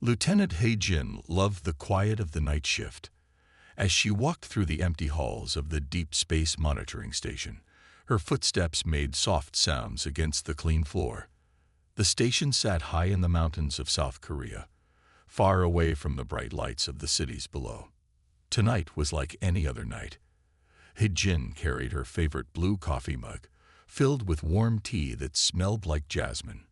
Lieutenant He-jin loved the quiet of the night shift. As she walked through the empty halls of the Deep Space Monitoring Station, her footsteps made soft sounds against the clean floor. The station sat high in the mountains of South Korea, far away from the bright lights of the cities below. Tonight was like any other night. He-jin carried her favorite blue coffee mug, filled with warm tea that smelled like jasmine.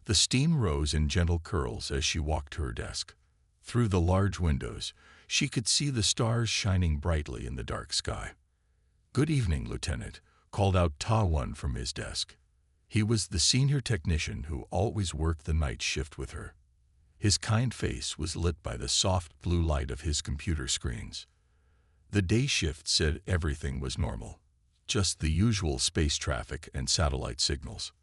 The steam rose in gentle curls as she walked to her desk. Through the large windows, she could see the stars shining brightly in the dark sky. "Good evening, Lieutenant," called out Ta-won from his desk. He was the senior technician who always worked the night shift with her. His kind face was lit by the soft blue light of his computer screens. The day shift said everything was normal, just the usual space traffic and satellite signals.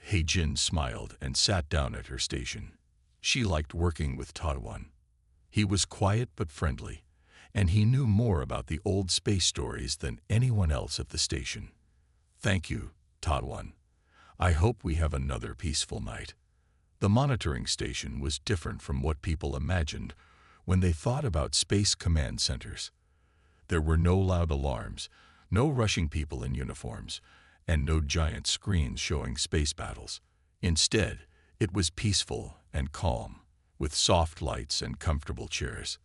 He-jin smiled and sat down at her station. She liked working with Ta-won. He was quiet but friendly, and he knew more about the old space stories than anyone else at the station. "Thank you, Ta-won. I hope we have another peaceful night." The monitoring station was different from what people imagined when they thought about space command centers. There were no loud alarms, no rushing people in uniforms, and no giant screens showing space battles. Instead, it was peaceful and calm, with soft lights and comfortable chairs.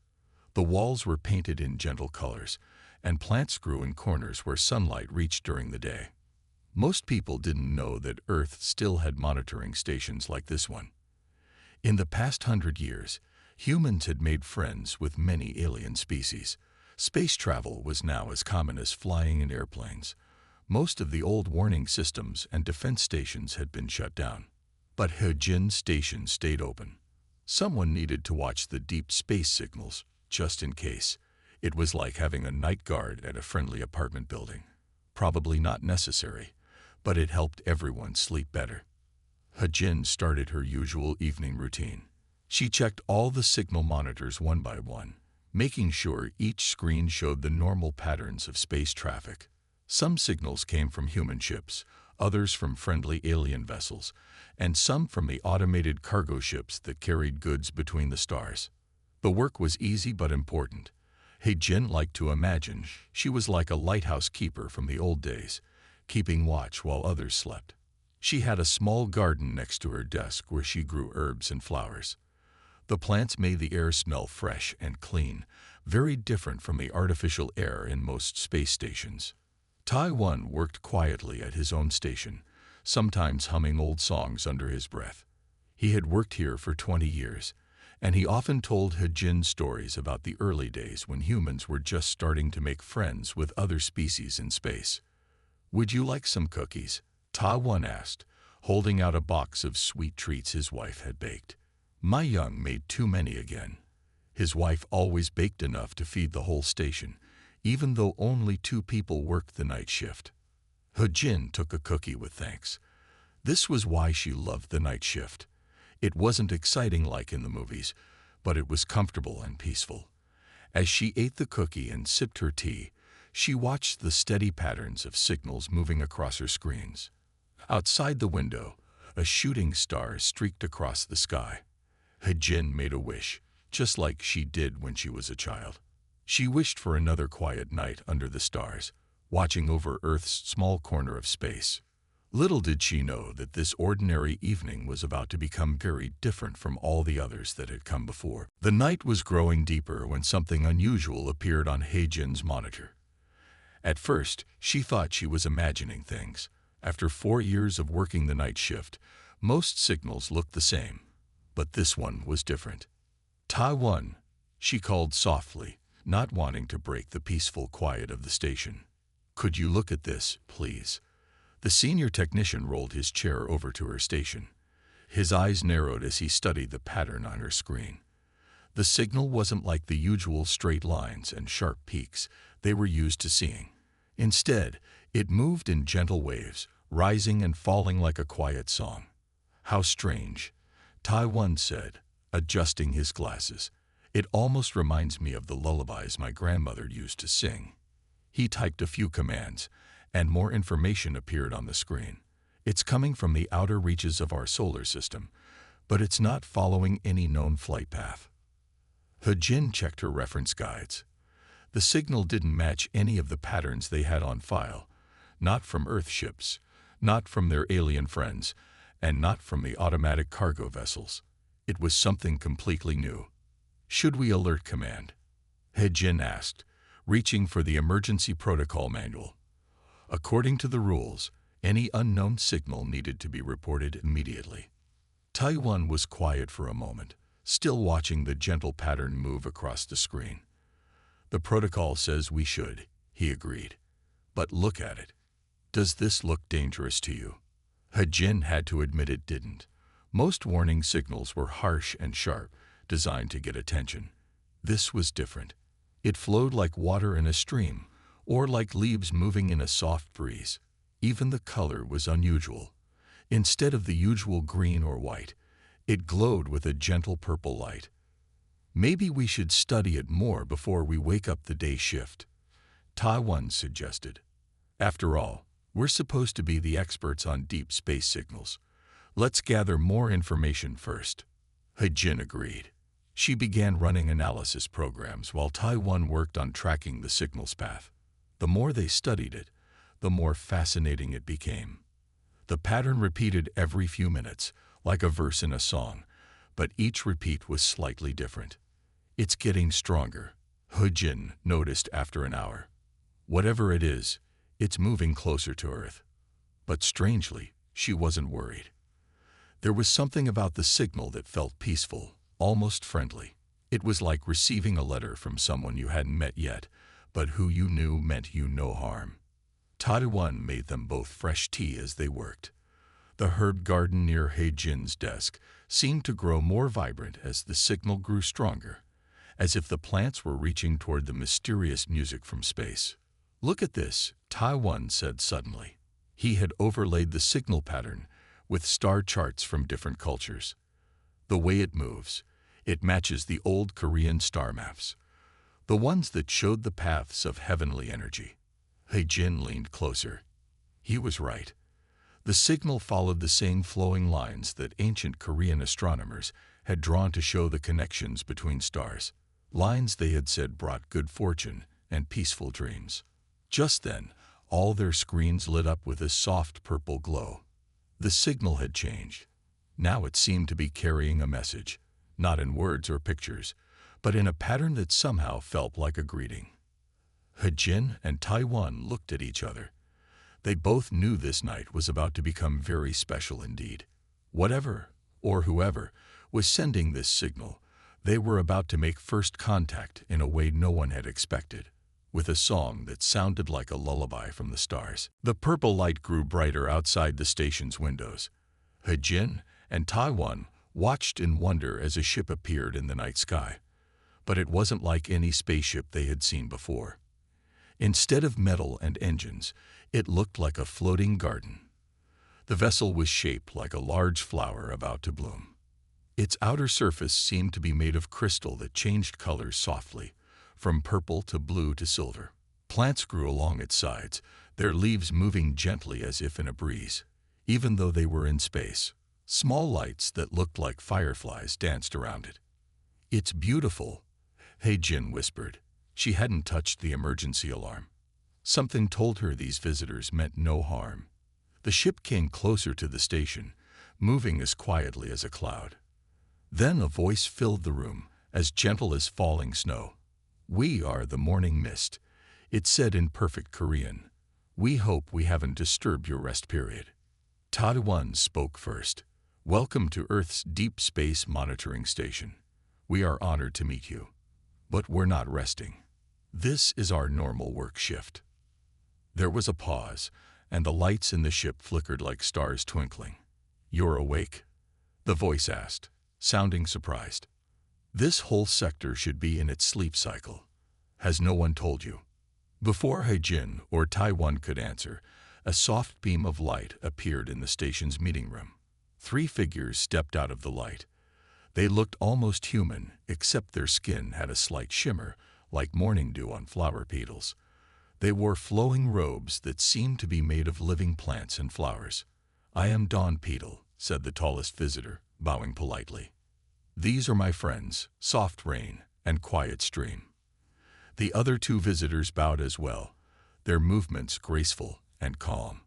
The walls were painted in gentle colors, and plants grew in corners where sunlight reached during the day. Most people didn't know that Earth still had monitoring stations like this one. In the past 100 years, humans had made friends with many alien species. Space travel was now as common as flying in airplanes. Most of the old warning systems and defense stations had been shut down. But He-jin's station stayed open. Someone needed to watch the deep space signals, just in case. It was like having a night guard at a friendly apartment building. Probably not necessary, but it helped everyone sleep better. He-jin started her usual evening routine. She checked all the signal monitors one by one, making sure each screen showed the normal patterns of space traffic. Some signals came from human ships, others from friendly alien vessels, and some from the automated cargo ships that carried goods between the stars. The work was easy but important. He-jin liked to imagine she was like a lighthouse keeper from the old days, keeping watch while others slept. She had a small garden next to her desk where she grew herbs and flowers. The plants made the air smell fresh and clean, very different from the artificial air in most space stations. Ta-won worked quietly at his own station, sometimes humming old songs under his breath. He had worked here for 20 years, and he often told He-jin stories about the early days when humans were just starting to make friends with other species in space. "Would you like some cookies?" Ta-won asked, holding out a box of sweet treats his wife had baked. "My young made too many again." His wife always baked enough to feed the whole station, even though only 2 people worked the night shift. He-jin took a cookie with thanks. This was why she loved the night shift. It wasn't exciting like in the movies, but it was comfortable and peaceful. As she ate the cookie and sipped her tea, she watched the steady patterns of signals moving across her screens. Outside the window, a shooting star streaked across the sky. He-jin made a wish, just like she did when she was a child. She wished for another quiet night under the stars, watching over Earth's small corner of space. Little did she know that this ordinary evening was about to become very different from all the others that had come before. The night was growing deeper when something unusual appeared on He-jin's monitor. At first, she thought she was imagining things. After 4 years of working the night shift, most signals looked the same, but this one was different. "Ta-won," she called softly, not wanting to break the peaceful quiet of the station. "Could you look at this, please?" The senior technician rolled his chair over to her station. His eyes narrowed as he studied the pattern on her screen. The signal wasn't like the usual straight lines and sharp peaks they were used to seeing. Instead, it moved in gentle waves, rising and falling like a quiet song. "How strange," Ta-won said, adjusting his glasses. "It almost reminds me of the lullabies my grandmother used to sing." He typed a few commands, and more information appeared on the screen. "It's coming from the outer reaches of our solar system, but it's not following any known flight path. He-Jin checked her reference guides. The signal didn't match any of the patterns they had on file, not from Earth ships, not from their alien friends, and not from the automatic cargo vessels. It was something completely new. "Should we alert command?" He-Jin asked, reaching for the emergency protocol manual. According to the rules, any unknown signal needed to be reported immediately. Taiwan was quiet for a moment, still watching the gentle pattern move across the screen. "The protocol says we should," he agreed. "But look at it. Does this look dangerous to you?" He-Jin had to admit it didn't. Most warning signals were harsh and sharp, designed to get attention. This was different. It flowed like water in a stream, or like leaves moving in a soft breeze. Even the color was unusual. Instead of the usual green or white, it glowed with a gentle purple light. "Maybe we should study it more before we wake up the day shift," Taiwan suggested. "After all, we're supposed to be the experts on deep space signals. Let's gather more information first." He-Jin agreed. She began running analysis programs while Taiwan worked on tracking the signal's path. The more they studied it, the more fascinating it became. The pattern repeated every few minutes, like a verse in a song, but each repeat was slightly different. "It's getting stronger," He-Jin noticed after an hour. "Whatever it is, it's moving closer to Earth." But strangely, she wasn't worried. There was something about the signal that felt peaceful, almost friendly. It was like receiving a letter from someone you hadn't met yet, but who you knew meant you no harm. Taiwan made them both fresh tea as they worked. The herb garden near He-Jin's desk seemed to grow more vibrant as the signal grew stronger, as if the plants were reaching toward the mysterious music from space. "Look at this," Taiwan said suddenly. He had overlaid the signal pattern with star charts from different cultures. "The way it moves, it matches the old Korean star maps, the ones that showed the paths of heavenly energy." He-Jin leaned closer. He was right. The signal followed the same flowing lines that ancient Korean astronomers had drawn to show the connections between stars, lines they had said brought good fortune and peaceful dreams. Just then, all their screens lit up with a soft purple glow. The signal had changed. Now it seemed to be carrying a message, not in words or pictures, but in a pattern that somehow felt like a greeting. He-Jin and Taiwan looked at each other. They both knew this night was about to become very special indeed. Whatever, or whoever, was sending this signal, they were about to make first contact in a way no one had expected, with a song that sounded like a lullaby from the stars. The purple light grew brighter outside the station's windows. He-Jin and Taiwan watched in wonder as a ship appeared in the night sky. But it wasn't like any spaceship they had seen before. Instead of metal and engines, it looked like a floating garden. The vessel was shaped like a large flower about to bloom. Its outer surface seemed to be made of crystal that changed colors softly, from purple to blue to silver. Plants grew along its sides, their leaves moving gently as if in a breeze. Even though they were in space, small lights that looked like fireflies danced around it. "It's beautiful," He-Jin whispered. She hadn't touched the emergency alarm. Something told her these visitors meant no harm. The ship came closer to the station, moving as quietly as a cloud. Then a voice filled the room, as gentle as falling snow. "We are the morning mist," it said in perfect Korean. "We hope we haven't disturbed your rest period." Taiwan spoke first. "Welcome to Earth's Deep Space Monitoring Station. We are honored to meet you. But we're not resting. This is our normal work shift." There was a pause, and the lights in the ship flickered like stars twinkling. "You're awake?" the voice asked, sounding surprised. "This whole sector should be in its sleep cycle. Has no one told you?" Before He-Jin or Taiwan could answer, a soft beam of light appeared in the station's meeting room. 3 figures stepped out of the light. They looked almost human, except their skin had a slight shimmer, like morning dew on flower petals. They wore flowing robes that seemed to be made of living plants and flowers. "I am Dawn Petal," said the tallest visitor, bowing politely. "These are my friends, Soft Rain and Quiet Stream." The other two visitors bowed as well, their movements graceful and calm.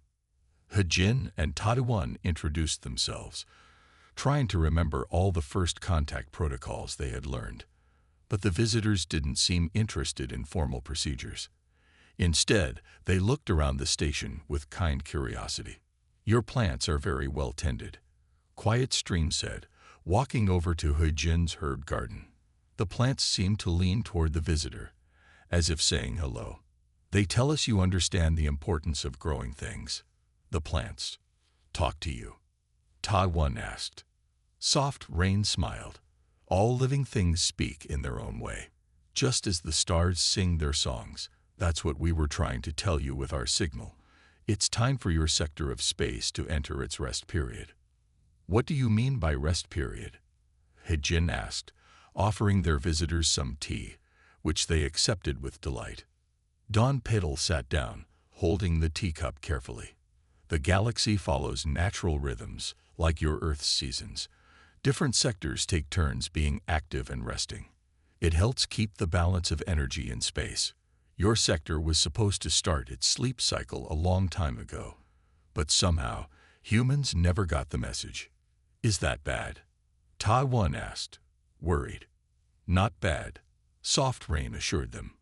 Hejin and Taiwan introduced themselves, trying to remember all the first contact protocols they had learned. But the visitors didn't seem interested in formal procedures. Instead, they looked around the station with kind curiosity. "Your plants are very well tended," Quiet Stream said, walking over to Hejin's herb garden. The plants seemed to lean toward the visitor, as if saying hello. "They tell us you understand the importance of growing things." "The plants talk to you?" Taiwan asked. Soft Rain smiled. "All living things speak in their own way. Just as the stars sing their songs, that's what we were trying to tell you with our signal. It's time for your sector of space to enter its rest period." "What do you mean by rest period?" Hejin asked, offering their visitors some tea, which they accepted with delight. Don Petal sat down, holding the teacup carefully. "The galaxy follows natural rhythms, like your Earth's seasons. Different sectors take turns being active and resting. It helps keep the balance of energy in space. Your sector was supposed to start its sleep cycle a long time ago, but somehow humans never got the message." "Is that bad?" Taiwan asked, worried. "Not bad," Soft Rain assured them.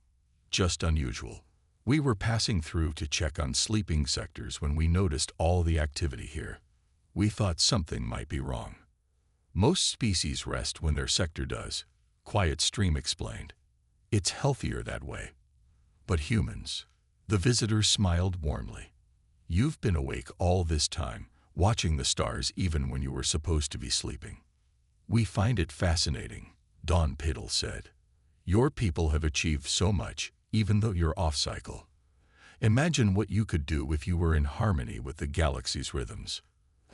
"Just unusual. We were passing through to check on sleeping sectors when we noticed all the activity here. We thought something might be wrong." "Most species rest when their sector does," Quiet Stream explained. "It's healthier that way." "But humans?" The visitor smiled warmly. "You've been awake all this time, watching the stars even when you were supposed to be sleeping." "We find it fascinating," Don Petal said. "Your people have achieved so much, even though you're off-cycle. Imagine what you could do if you were in harmony with the galaxy's rhythms."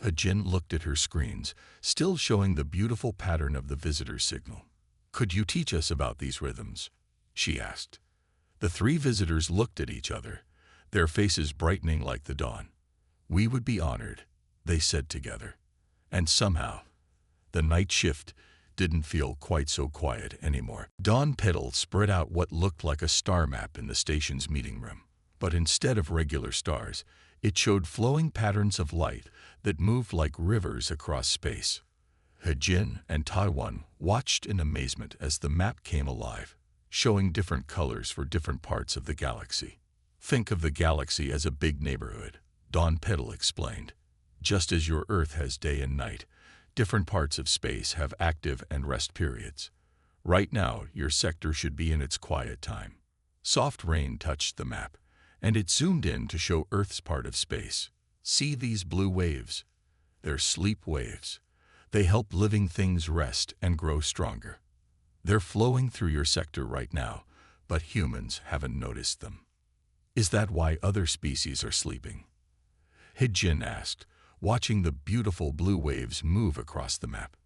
Hejin looked at her screens, still showing the beautiful pattern of the visitor's signal. "Could you teach us about these rhythms?" she asked. The three visitors looked at each other, their faces brightening like the dawn. "We would be honored," they said together. And somehow, the night shift didn't feel quite so quiet anymore. Don Petal spread out what looked like a star map in the station's meeting room. But instead of regular stars, it showed flowing patterns of light that moved like rivers across space. Hejin and Taiwan watched in amazement as the map came alive, showing different colors for different parts of the galaxy. "Think of the galaxy as a big neighborhood," Don Petal explained. "Just as your Earth has day and night, different parts of space have active and rest periods. Right now, your sector should be in its quiet time." Soft Rain touched the map, and it zoomed in to show Earth's part of space. "See these blue waves? They're sleep waves. They help living things rest and grow stronger. They're flowing through your sector right now, but humans haven't noticed them." "Is that why other species are sleeping?" Hejin asked, watching the beautiful blue waves move across the map.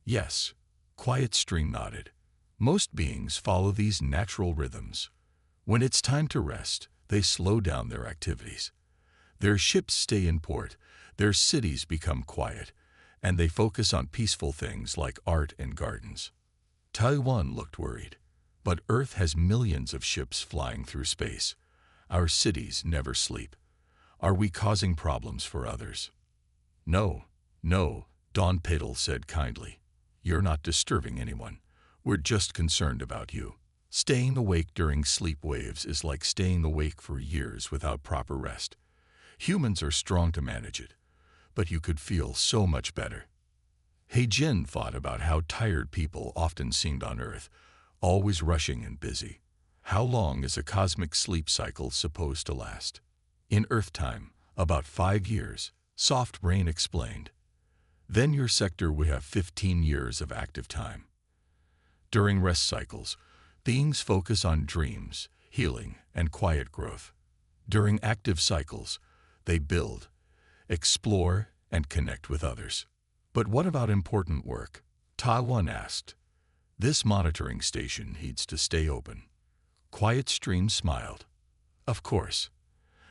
"Yes," Quiet Stream nodded. "Most beings follow these natural rhythms. When it's time to rest, they slow down their activities. Their ships stay in port, their cities become quiet, and they focus on peaceful things like art and gardens." Taiwan looked worried. "But Earth has millions of ships flying through space. Our cities never sleep. Are we causing problems for others?" "No, no," Don Petal said kindly. "You're not disturbing anyone. We're just concerned about you. Staying awake during sleep waves is like staying awake for years without proper rest. Humans are strong to manage it, but you could feel so much better." Hejin thought about how tired people often seemed on Earth, always rushing and busy. How long is a cosmic sleep cycle supposed to last? "In Earth time, about 5 years, Soft Rain explained. Then your sector would have 15 years of active time. During rest cycles, beings focus on dreams, healing, and quiet growth. During active cycles, they build, explore, and connect with others." "But what about important work?" Taiwan asked. "This monitoring station needs to stay open." Quiet Stream smiled. "Of course.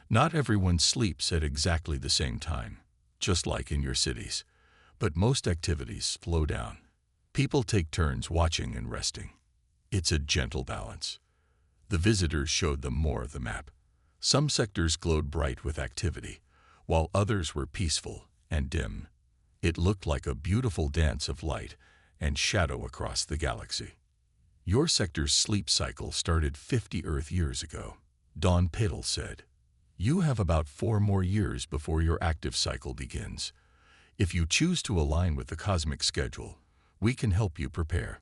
Not everyone sleeps at exactly the same time, just like in your cities. but most activities slow down. People take turns watching and resting. It's a gentle balance. The visitors showed them more of the map. Some sectors glowed bright with activity, while others were peaceful and dim. It looked like a beautiful dance of light and shadow across the galaxy. Your sector's sleep cycle started 50 Earth years ago, Don Piddle said. You have about 4 more years before your active cycle begins. If you choose to align with the cosmic schedule, we can help you prepare.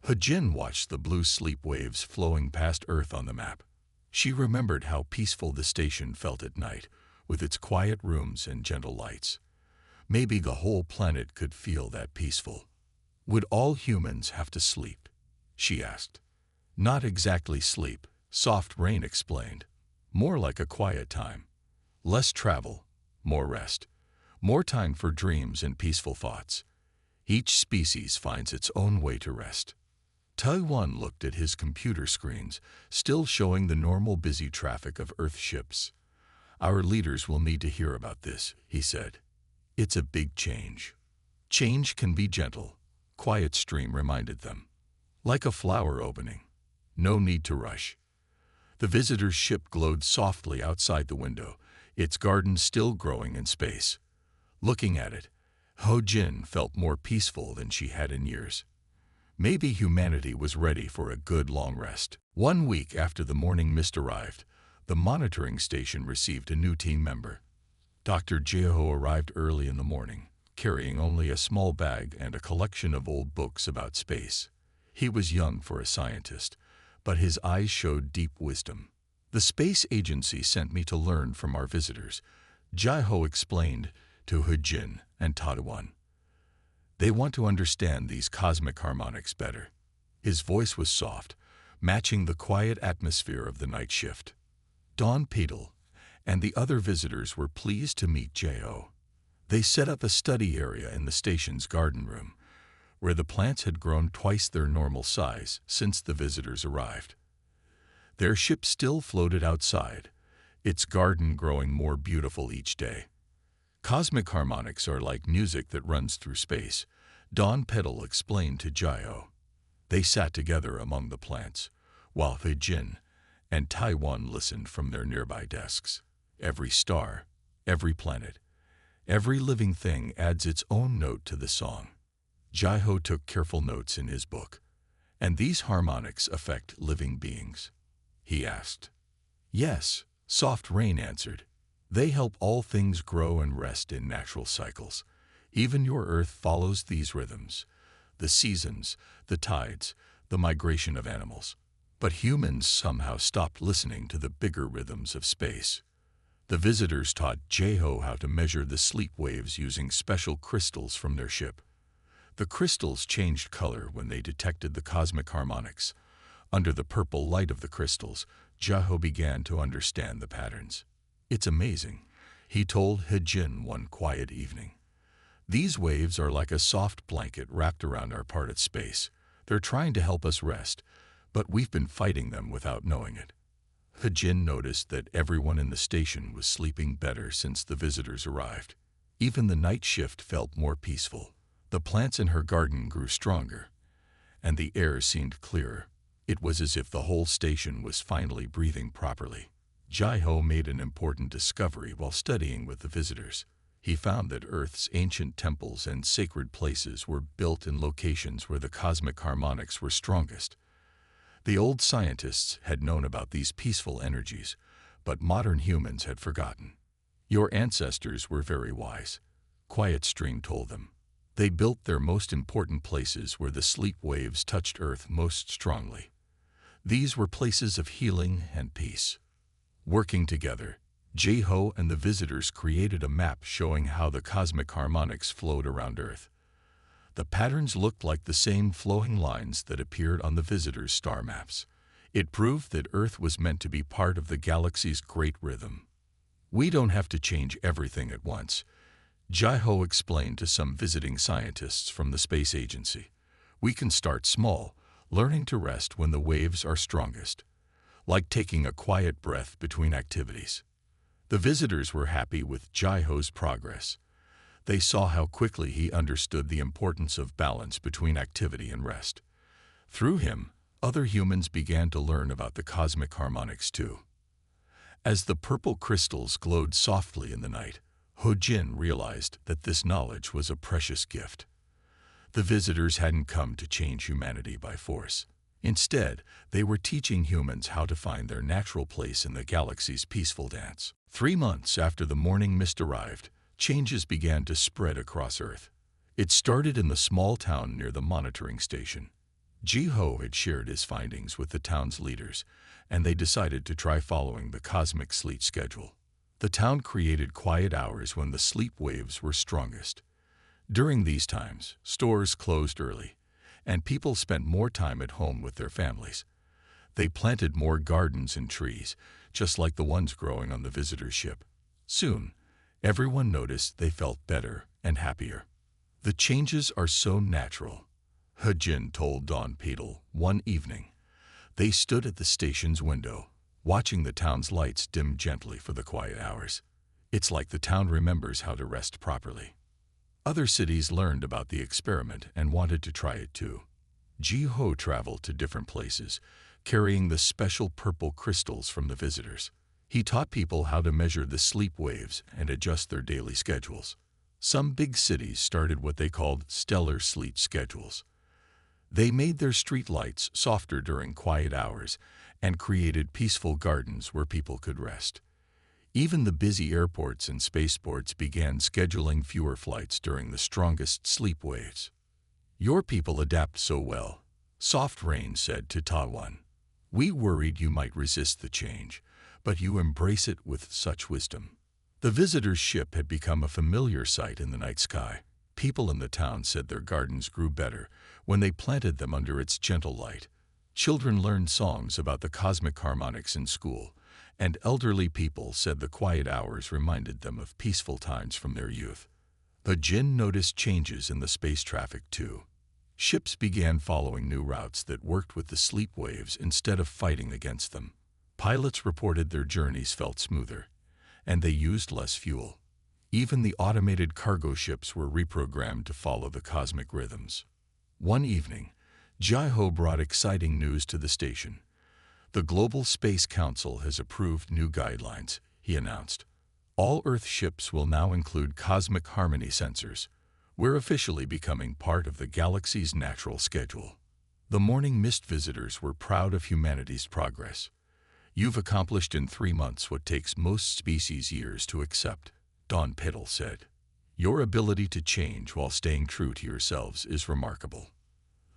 Hajin watched the blue sleep waves flowing past Earth on the map. She remembered how peaceful the station felt at night, with its quiet rooms and gentle lights. Maybe the whole planet could feel that peaceful. Would all humans have to sleep? She asked. Not exactly sleep, Soft Rain explained. More like a quiet time. Less travel, more rest. More time for dreams and peaceful thoughts. Each species finds its own way to rest. Taiwan looked at his computer screens, still showing the normal busy traffic of Earth ships. Our leaders will need to hear about this, he said. It's a big change. Change can be gentle, Quiet Stream reminded them. Like a flower opening. No need to rush. The visitor's ship glowed softly outside the window, its garden still growing in space. Looking at it, Ho Jin felt more peaceful than she had in years. Maybe humanity was ready for a good long rest. 1 week after the morning mist arrived, the monitoring station received a new team member. Dr. Jeho arrived early in the morning, carrying only a small bag and a collection of old books about space. He was young for a scientist, but his eyes showed deep wisdom. The space agency sent me to learn from our visitors, Jeho explained to Hujin and Taiwan. They want to understand these cosmic harmonics better. His voice was soft, matching the quiet atmosphere of the night shift. Don Peedle and the other visitors were pleased to meet Jeho. They set up a study area in the station's garden room, where the plants had grown twice their normal size since the visitors arrived. Their ship still floated outside, its garden growing more beautiful each day. Cosmic harmonics are like music that runs through space, Don Peddle explained to Jeho. They sat together among the plants, while Hejin and Taiwan listened from their nearby desks. Every star, every planet, every living thing adds its own note to the song. Jeho took careful notes in his book. And these harmonics affect living beings? He asked. Yes, Soft Rain answered. They help all things grow and rest in natural cycles. Even your Earth follows these rhythms. The seasons, the tides, the migration of animals. But humans somehow stopped listening to the bigger rhythms of space. The visitors taught Jeho how to measure the sleep waves using special crystals from their ship. The crystals changed color when they detected the cosmic harmonics. Under the purple light of the crystals, Jeho began to understand the patterns. It's amazing, he told Hejin one quiet evening. These waves are like a soft blanket wrapped around our part of space. They're trying to help us rest, but we've been fighting them without knowing it. Hejin noticed that everyone in the station was sleeping better since the visitors arrived. Even the night shift felt more peaceful. The plants in her garden grew stronger, and the air seemed clearer. It was as if the whole station was finally breathing properly. Jeho made an important discovery while studying with the visitors. He found that Earth's ancient temples and sacred places were built in locations where the cosmic harmonics were strongest. The old scientists had known about these peaceful energies, but modern humans had forgotten. Your ancestors were very wise, Quiet Stream told them. They built their most important places where the sleep waves touched Earth most strongly. These were places of healing and peace. Working together, Jeho and the visitors created a map showing how the cosmic harmonics flowed around Earth. The patterns looked like the same flowing lines that appeared on the visitors' star maps. It proved that Earth was meant to be part of the galaxy's great rhythm. We don't have to change everything at once, Jeho explained to some visiting scientists from the space agency. We can start small, learning to rest when the waves are strongest, like taking a quiet breath between activities. The visitors were happy with Jeho's progress. They saw how quickly he understood the importance of balance between activity and rest. Through him, other humans began to learn about the cosmic harmonics too. As the purple crystals glowed softly in the night, Ho-Jin realized that this knowledge was a precious gift. The visitors hadn't come to change humanity by force. Instead, they were teaching humans how to find their natural place in the galaxy's peaceful dance. 3 months after the morning mist arrived, changes began to spread across Earth. It started in the small town near the monitoring station. Ji-Ho had shared his findings with the town's leaders, and they decided to try following the cosmic sleep schedule. The town created quiet hours when the sleep waves were strongest. During these times, stores closed early, and people spent more time at home with their families. They planted more gardens and trees, just like the ones growing on the visitor ship. Soon, everyone noticed they felt better and happier. The changes are so natural, Ho-Jin told Don Petal one evening. They stood at the station's window, watching the town's lights dim gently for the quiet hours. It's like the town remembers how to rest properly. Other cities learned about the experiment and wanted to try it too. Ji-Ho traveled to different places, carrying the special purple crystals from the visitors. He taught people how to measure the sleep waves and adjust their daily schedules. Some big cities started what they called stellar sleep schedules. They made their street lights softer during quiet hours and created peaceful gardens where people could rest. Even the busy airports and spaceports began scheduling fewer flights during the strongest sleep waves. "Your people adapt so well," Soft Rain said to Taiwan. "We worried you might resist the change, but you embrace it with such wisdom." The visitor's ship had become a familiar sight in the night sky. People in the town said their gardens grew better when they planted them under its gentle light. Children learned songs about the cosmic harmonics in school, and elderly people said the quiet hours reminded them of peaceful times from their youth. The Jinn noticed changes in the space traffic too. Ships began following new routes that worked with the sleep waves instead of fighting against them. Pilots reported their journeys felt smoother, and they used less fuel. Even the automated cargo ships were reprogrammed to follow the cosmic rhythms. One evening, Ji-Ho brought exciting news to the station. "The Global Space Council has approved new guidelines," he announced. "All Earth ships will now include cosmic harmony sensors. We're officially becoming part of the galaxy's natural schedule." The morning mist visitors were proud of humanity's progress. "You've accomplished in 3 months what takes most species years to accept," Don Petal said. "Your ability to change while staying true to yourselves is remarkable."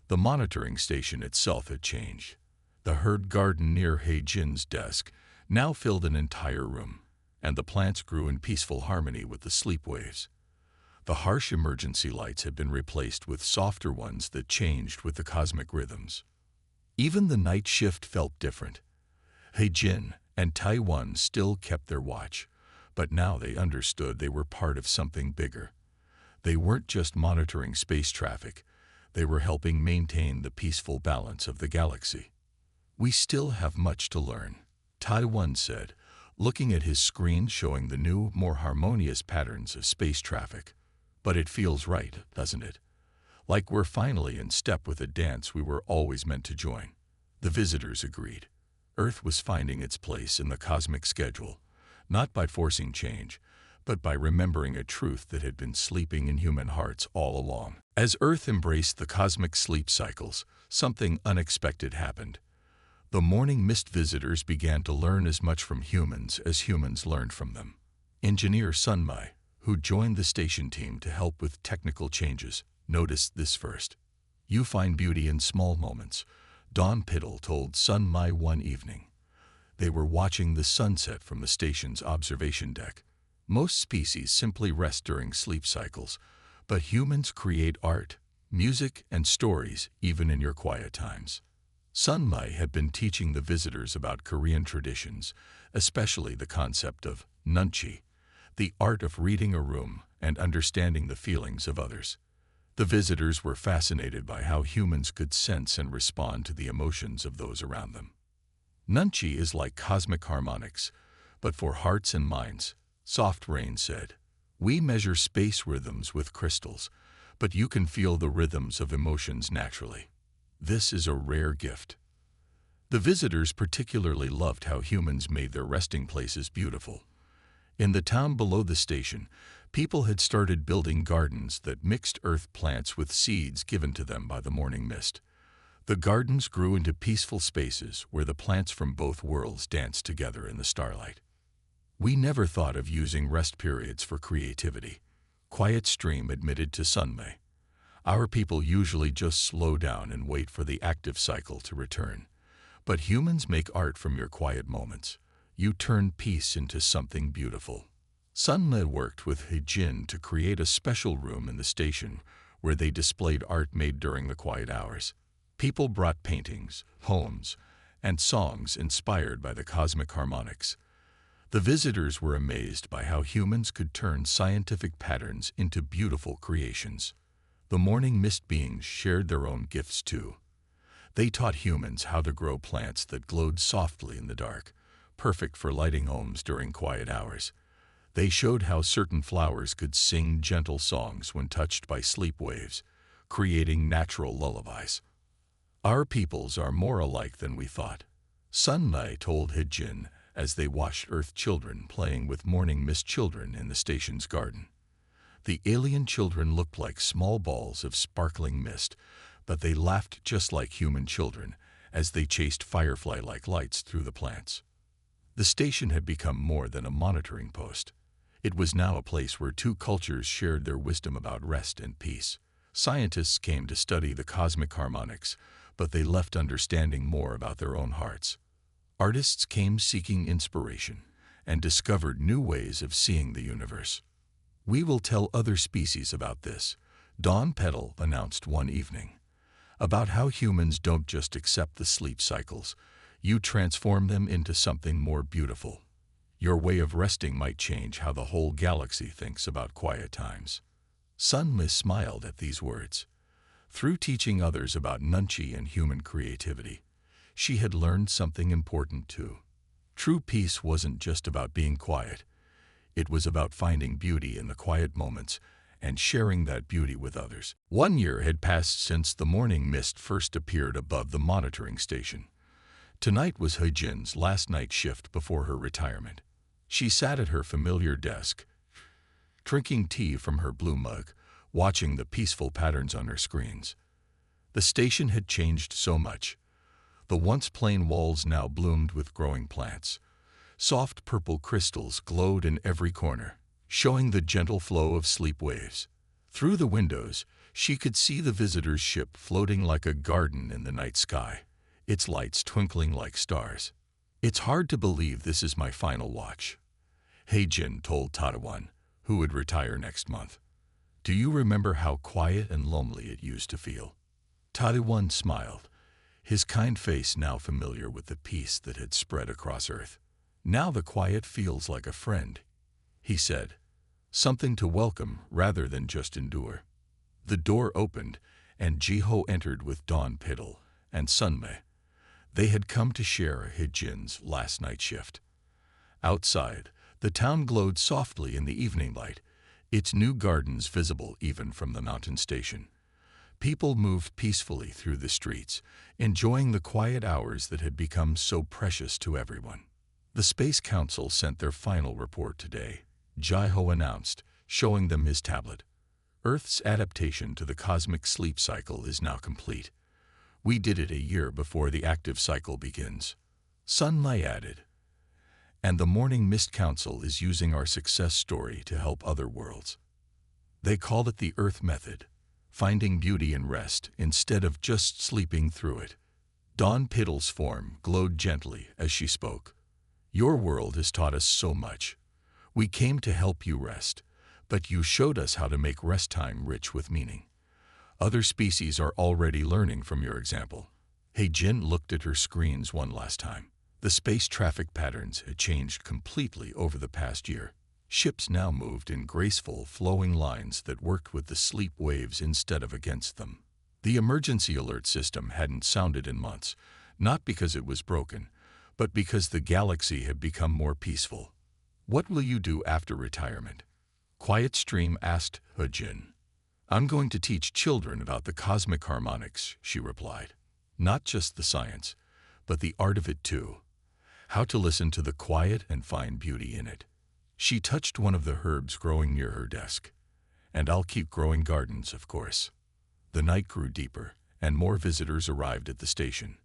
The monitoring station itself had changed. The herd garden near Ho-Jin's desk now filled an entire room, and the plants grew in peaceful harmony with the sleep waves. The harsh emergency lights had been replaced with softer ones that changed with the cosmic rhythms. Even the night shift felt different. Ho-Jin and Taiwan still kept their watch, but now they understood they were part of something bigger. They weren't just monitoring space traffic, they were helping maintain the peaceful balance of the galaxy. "We still have much to learn," Taiwan said, looking at his screen showing the new, more harmonious patterns of space traffic. "But it feels right, doesn't it? Like we're finally in step with a dance we were always meant to join." The visitors agreed. Earth was finding its place in the cosmic schedule, not by forcing change, but by remembering a truth that had been sleeping in human hearts all along. As Earth embraced the cosmic sleep cycles, something unexpected happened. The morning mist visitors began to learn as much from humans as humans learned from them. Engineer Sun Mai, who joined the station team to help with technical changes, noticed this first. "You find beauty in small moments," Don Petal told Sun Mai one evening. They were watching the sunset from the station's observation deck. "Most species simply rest during sleep cycles, but humans create art, music, and stories even in your quiet times." Sun Mai had been teaching the visitors about Korean traditions, especially the concept of nunchi, the art of reading a room and understanding the feelings of others. The visitors were fascinated by how humans could sense and respond to the emotions of those around them. "Nunchi is like cosmic harmonics, but for hearts and minds," Soft Rain said. We measure space rhythms with crystals, but you can feel the rhythms of emotions naturally. This is a rare gift. The visitors particularly loved how humans made their resting places beautiful. In the town below the station, people had started building gardens that mixed earth plants with seeds given to them by the morning mist. The gardens grew into peaceful spaces where the plants from both worlds danced together in the starlight. We never thought of using rest periods for creativity. Quiet Stream admitted to Sunmay. Our people usually just slow down and wait for the active cycle to return. But humans make art from your quiet moments. You turn peace into something beautiful. Sunmay worked with Hejin to create a special room in the station where they displayed art made during the quiet hours. People brought paintings, poems, and songs inspired by the cosmic harmonics. The visitors were amazed by how humans could turn scientific patterns into beautiful creations. The morning mist beings shared their own gifts too. They taught humans how to grow plants that glowed softly in the dark, perfect for lighting homes during quiet hours. They showed how certain flowers could sing gentle songs when touched by sleep waves, creating natural lullabies. Our peoples are more alike than we thought. Sunmay told Hejin as they watched Earth children playing with morning mist children in the station's garden. The alien children looked like small balls of sparkling mist, but they laughed just like human children as they chased firefly-like lights through the plants. The station had become more than a monitoring post. It was now a place where two cultures shared their wisdom about rest and peace. Scientists came to study the cosmic harmonics, but they left understanding more about their own hearts. Artists came seeking inspiration and discovered new ways of seeing the universe. We will tell other species about this, Dawn Petal announced one evening. About how humans don't just accept the sleep cycles, you transform them into something more beautiful. Your way of resting might change how the whole galaxy thinks about quiet times. Sunmay smiled at these words. Through teaching others about Nunchi and human creativity, she had learned something important too. True peace wasn't just about being quiet. It was about finding beauty in the quiet moments and sharing that beauty with others. 1 year had passed since the morning mist first appeared above the monitoring station. Tonight was Hejin's last night shift before her retirement. She sat at her familiar desk, drinking tea from her blue mug, watching the peaceful patterns on her screens. The station had changed so much. The once plain walls now bloomed with growing plants. Soft purple crystals glowed in every corner, showing the gentle flow of sleep waves. Through the windows, she could see the visitor's ship floating like a garden in the night sky, its lights twinkling like stars. It's hard to believe this is my final watch, Hejin told Tatawan, who would retire next month. Do you remember how quiet and lonely it used to feel? Tatawan smiled, his kind face now familiar with the peace that had spread across Earth. Now the quiet feels like a friend, he said, something to welcome rather than just endure. The door opened, and Jiho entered with Dawn Petal and Sunmay. They had come to share Hejin's last night shift. Outside, the town glowed softly in the evening light, its new gardens visible even from the mountain station. People moved peacefully through the streets, enjoying the quiet hours that had become so precious to everyone. The Space Council sent their final report today, Jiho announced, showing them his tablet. Earth's adaptation to the cosmic sleep cycle is now complete. We did it a year before the active cycle begins. Sunmay added. And the Morning Mist Council is using our success story to help other worlds. They call it the Earth Method, finding beauty in rest instead of just sleeping through it. Dawn Petal's form glowed gently as she spoke. Your world has taught us so much. We came to help you rest, but you showed us how to make rest time rich with meaning. Other species are already learning from your example. Hejin looked at her screens one last time. The space traffic patterns had changed completely over the past year. Ships now moved in graceful, flowing lines that worked with the sleep waves instead of against them. The emergency alert system hadn't sounded in months, not because it was broken, but because the galaxy had become more peaceful. What will you do after retirement? Quiet Stream asked Hejin. I'm going to teach children about the cosmic harmonics, she replied. Not just the science, but the art of it too. How to listen to the quiet and find beauty in it. She touched one of the herbs growing near her desk. And I'll keep growing gardens, of course. The night grew deeper, and more visitors arrived at the station.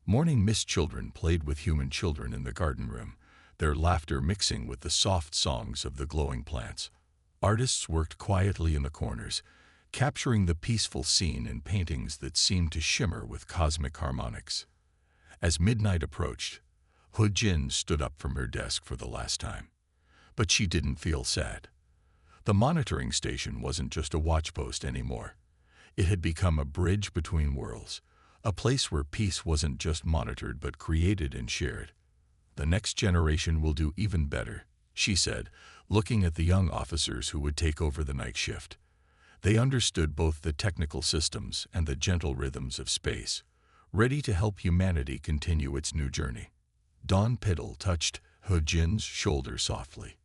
Morning mist children played with human children in the garden room, their laughter mixing with the soft songs of the glowing plants. Artists worked quietly in the corners, capturing the peaceful scene in paintings that seemed to shimmer with cosmic harmonics. As midnight approached, Hejin stood up from her desk for the last time. But she didn't feel sad. The monitoring station wasn't just a watchpost anymore. It had become a bridge between worlds, a place where peace wasn't just monitored but created and shared. The next generation will do even better, she said, looking at the young officers who would take over the night shift. They understood both the technical systems and the gentle rhythms of space, ready to help humanity continue its new journey. Dawn Piddle touched Hejin's shoulder softly.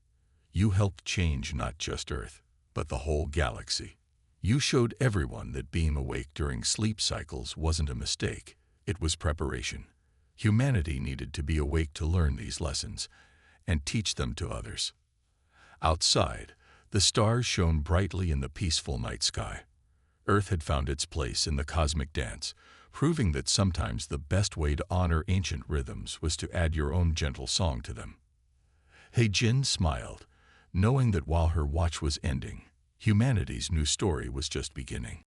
You helped change not just Earth, but the whole galaxy. You showed everyone that being awake during sleep cycles wasn't a mistake, it was preparation. Humanity needed to be awake to learn these lessons and teach them to others. Outside, the stars shone brightly in the peaceful night sky. Earth had found its place in the cosmic dance, proving that sometimes the best way to honor ancient rhythms was to add your own gentle song to them. Hejin smiled, knowing that while her watch was ending, humanity's new story was just beginning.